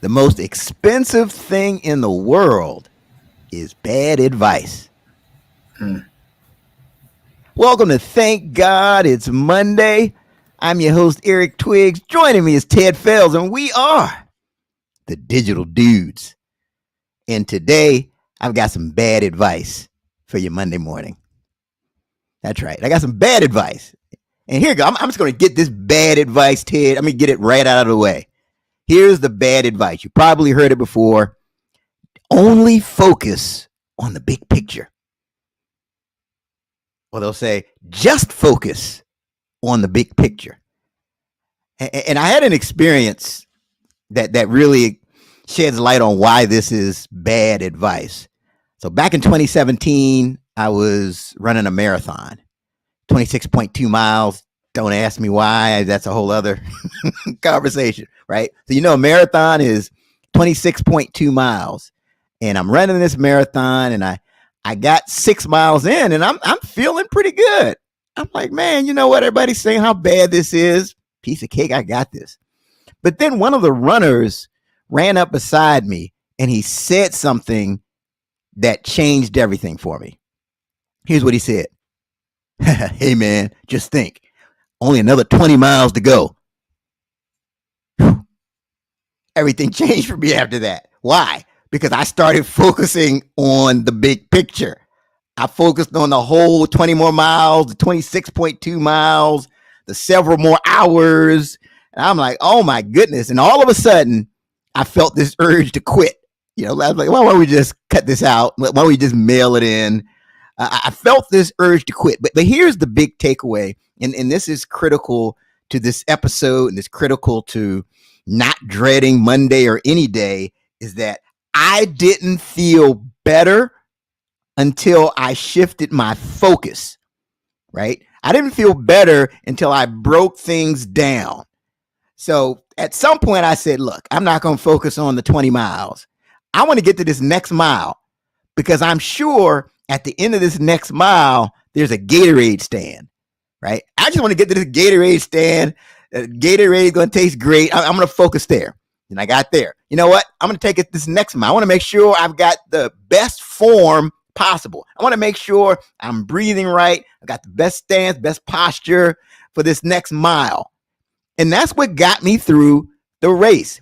The most expensive thing in the world is bad advice. Hmm. Welcome to Thank God It's Monday. I'm your host, Eric Twiggs. Joining me is Ted Fells, and we are the Digital Dudes. And today, I've got some bad advice for your Monday morning. That's right. I got some bad advice. And here you go. I'm just going to get this bad advice, Ted. I'm going to get it right out of the way. Here's the bad advice. You probably heard it before. Only focus on the big picture. Or they'll say, just focus on the big picture. And I had an experience that really sheds light on why this is bad advice. So back in 2017, I was running a marathon, 26.2 miles. Don't ask me why. That's a whole other conversation, right? So, a marathon is 26.2 miles. And I'm running this marathon, and I got 6 miles in, and I'm feeling pretty good. I'm like, man, you know what? Everybody's saying how bad this is. Piece of cake, I got this. But then one of the runners ran up beside me, and he said something that changed everything for me. Here's what he said. Hey, man, just think. Only another 20 miles to go. Whew. Everything changed for me after that. Why? Because I started focusing on the big picture. I focused on the whole 20 more miles, the 26.2 miles, the several more hours. And I'm like, oh my goodness. And all of a sudden, I felt this urge to quit. I was like, why don't we just cut this out? Why don't we just mail it in? I felt this urge to quit. But here's the big takeaway. And this is critical to this episode, and it's critical to not dreading Monday or any day, is that I didn't feel better until I shifted my focus, right? I didn't feel better until I broke things down. So at some point I said, look, I'm not going to focus on the 20 miles. I want to get to this next mile, because I'm sure at the end of this next mile, there's a Gatorade stand, right? I just want to get to this Gatorade stand. Gatorade is going to taste great. I'm going to focus there. And I got there. You know what? I'm going to take it this next mile. I want to make sure I've got the best form possible. I want to make sure I'm breathing right. I got the best stance, best posture for this next mile. And that's what got me through the race.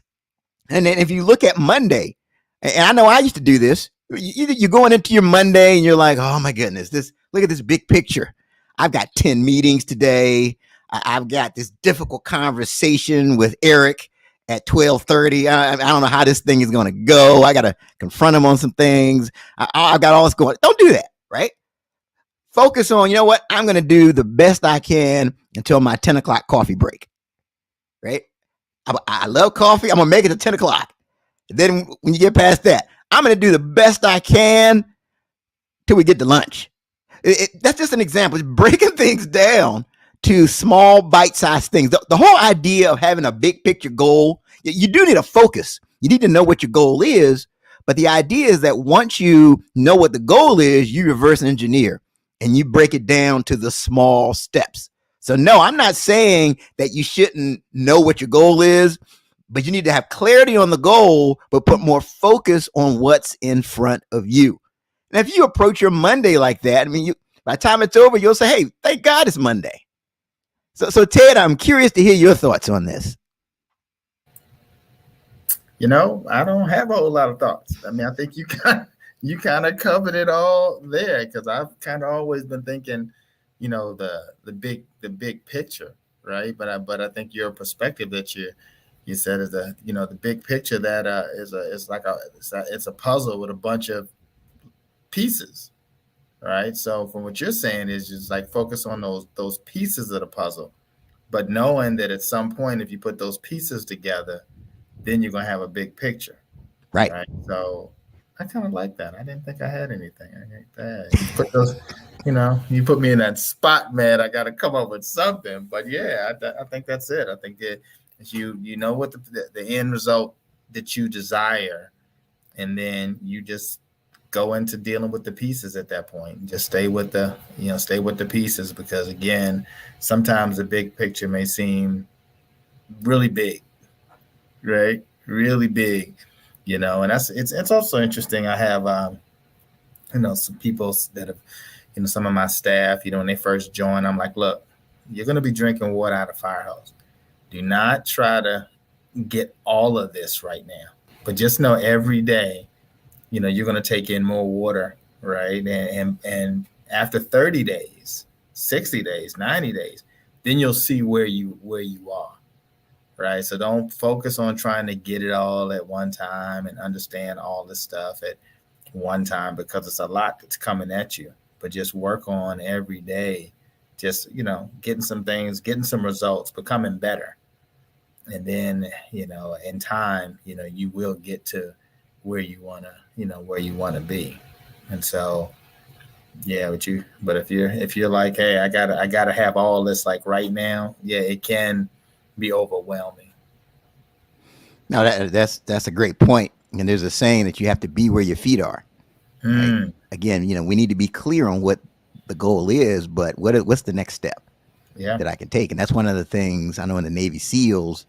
And then if you look at Monday, and I know I used to do this, you're going into your Monday and you're like, oh my goodness, look at this big picture. I've got 10 meetings today. I've got this difficult conversation with Eric at 12:30. I don't know how this thing is going to go. I got to confront him on some things. I've got all this going. Don't do that, right? Focus on, you know what? I'm going to do the best I can until my 10 o'clock coffee break, right? I love coffee. I'm going to make it to 10 o'clock. Then when you get past that, I'm going to do the best I can till we get to lunch. That's just an example. It's breaking things down to small bite-sized things. The whole idea of having a big picture goal, you do need a focus. You need to know what your goal is. But the idea is that once you know what the goal is, you reverse engineer and you break it down to the small steps. So no, I'm not saying that you shouldn't know what your goal is, but you need to have clarity on the goal, but put more focus on what's in front of you. And if you approach your Monday like that, by the time it's over, you'll say, hey, thank God it's Monday. So Ted, I'm curious to hear your thoughts on this. I don't have a whole lot of thoughts. I think you kind of covered it all there, because I've kind of always been thinking, the big picture, right? But I think your perspective that you said is the big picture that it's a puzzle with a bunch of pieces, right? So from what you're saying is just like focus on those pieces of the puzzle, but knowing that at some point, if you put those pieces together, then you're gonna have a big picture, Right. right? So I kind of like that. I didn't think I had anything. I like that. You put those, you put me in that spot, man. I got to come up with something. But yeah, I think that's it. I think that you know what the end result that you desire, and then you just go into dealing with the pieces at that point. Just stay with the pieces, because again, sometimes the big picture may seem really big, right? really big, and it's also interesting. I have some people that have, some of my staff, when they first join, I'm like, look, you're going to be drinking water out of a fire hose. Do not try to get all of this right now, but just know every day, you're going to take in more water, right? And after 30 days, 60 days, 90 days, then you'll see where you are, right? So don't focus on trying to get it all at one time and understand all this stuff at one time, because it's a lot that's coming at you. But just work on every day, just getting some things, getting some results, becoming better. And then, in time, you will get to where you want to, be. And so, yeah, but if you're like, hey, I gotta have all this like right now, yeah, it can be overwhelming. No, that's a great point. And there's a saying that you have to be where your feet are. Right. Mm, Again, we need to be clear on what the goal is, but what's the next step yeah. that I can take? And that's one of the things I know in the Navy SEALs.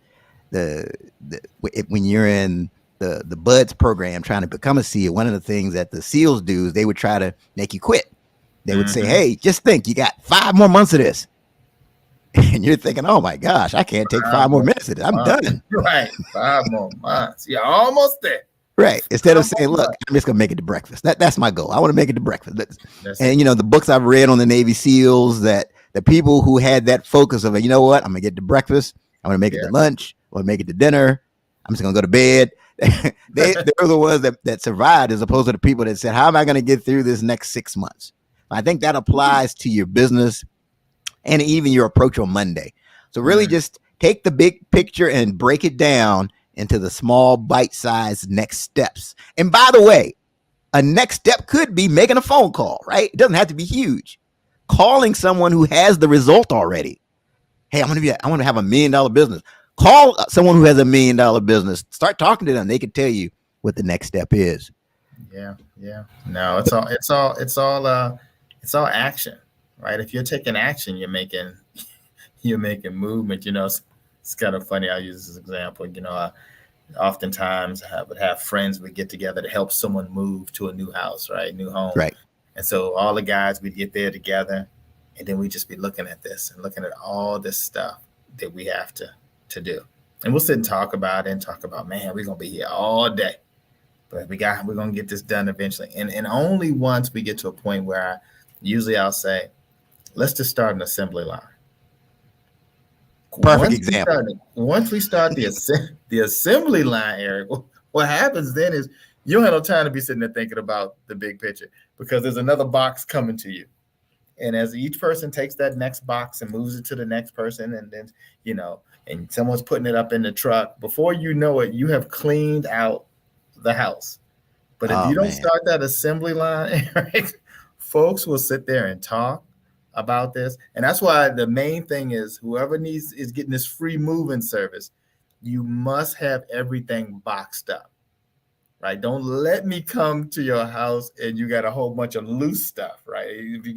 When you're in the Buds program trying to become a SEAL, one of the things that the SEALs do is they would try to make you quit. They would say, Hmm. "Hey, just think, you got 5 more months of this," and you're thinking, "Oh my gosh, I can't take 5 more minutes of this. I'm Months. done." Right. 5 more months. Yeah, almost there. Right. Instead of 5 saying, more "Look, months. I'm just gonna make it to breakfast. That's my goal. I want to make it to breakfast." That's it. And the books I've read on the Navy SEALs, that the people who had that focus of, what, I'm gonna get to breakfast. I'm gonna make it Yeah. to lunch. I'm gonna make it to dinner. I'm just gonna go to bed. They're the ones that survived, as opposed to the people that said, "How am I gonna get through this next 6 months?" I think that applies to your business and even your approach on Monday. So really Mm, just take the big picture and break it down into the small bite-sized next steps. And by the way, a next step could be making a phone call, right? It doesn't have to be huge. Calling someone who has the result already. Hey, I want to have $1 million business. Call someone who has $1 million business. Start talking to them. They can tell you what the next step is. yeah. Yeah. No, it's all action, right? If you're taking action, you're making movement. It's kind of funny. I use this example. Oftentimes I would have friends would get together to help someone move to a new house, right? New home. Right. And so all the guys would get there together, and then we'd just be looking at this and looking at all this stuff that we have to do. And we'll sit and talk about it and talk about, man, we're gonna be here all day. But we're gonna get this done eventually. And only once we get to a point where usually I'll say, let's just start an assembly line. Perfect Once we example. start once we start the assembly line, Eric, what happens then is you don't have no time to be sitting there thinking about the big picture, because there's another box coming to you. And as each person takes that next box and moves it to the next person, and then and someone's putting it up in the truck, before you know it, you have cleaned out the house. But if Oh you don't man. start that assembly line, Eric, folks will sit there and talk about this. And that's why the main thing is, whoever needs is getting this free moving service, you must have everything boxed up. Right? Don't let me come to your house and you got a whole bunch of loose stuff, right? If you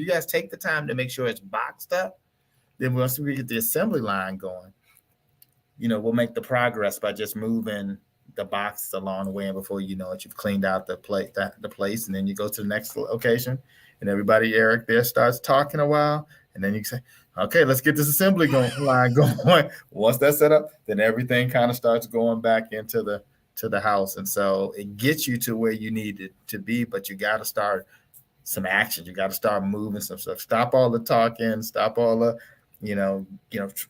guys take the time to make sure it's boxed up, then once we get the assembly line going, we'll make the progress by just moving the boxes along the way. And before you know it, you've cleaned out the place, and then you go to the next location, and everybody, Eric, there starts talking a while, and then you say, okay, let's get this line going. Once that's set up, then everything kind of starts going back into the house. And so it gets you to where you need it to be, but you got to start some action. You got to start moving some stuff. Stop all the talking, stop all the,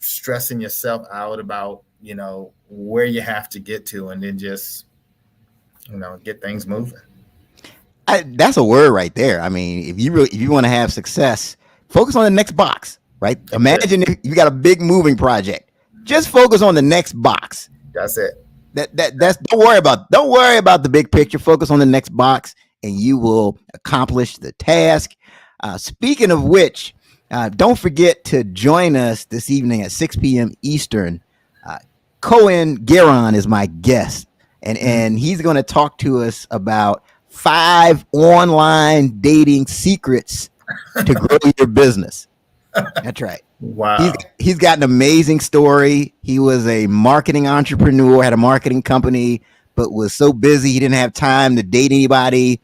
stressing yourself out about, where you have to get to, and then just, get things moving. That's a word right there. I mean, if you want to have success, focus on the next box, right? That's it. Imagine if you got a big moving project. Just focus on the next box. That's it. That's don't worry about the big picture. Focus on the next box, and you will accomplish the task. Speaking of which, don't forget to join us this evening at 6 p.m. Eastern. Uh, Cohen Guerin is my guest, and he's going to talk to us about 5 online dating secrets to grow your business. That's right. He's Wow. he's got an amazing story. He was a marketing entrepreneur, had a marketing company, but was so busy he didn't have time to date anybody.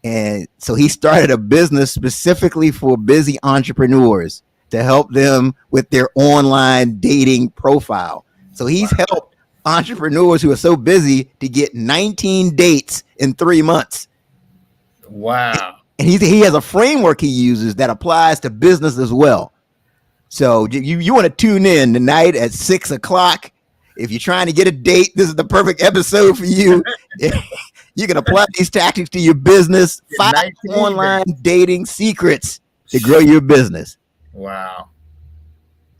And so he started a business specifically for busy entrepreneurs to help them with their online dating profile. So he's Wow. helped entrepreneurs who are so busy to get 19 dates in 3 months. Wow. And he has a framework he uses that applies to business as well. So you want to tune in tonight at 6 o'clock. If you're trying to get a date, this is the perfect episode for you. You can apply these tactics to your business. 5 19 online days. dating secrets to grow your business. Wow.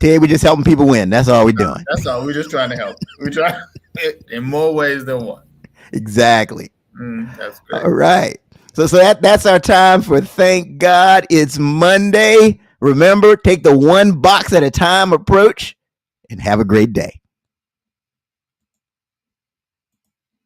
Ted, we're just helping people win. That's all we're doing. That's all. We're just trying to help. We try in more ways than one. Exactly. That's great. All right. So that's our time for Thank God It's Monday. Remember, take the one box at a time approach and have a great day.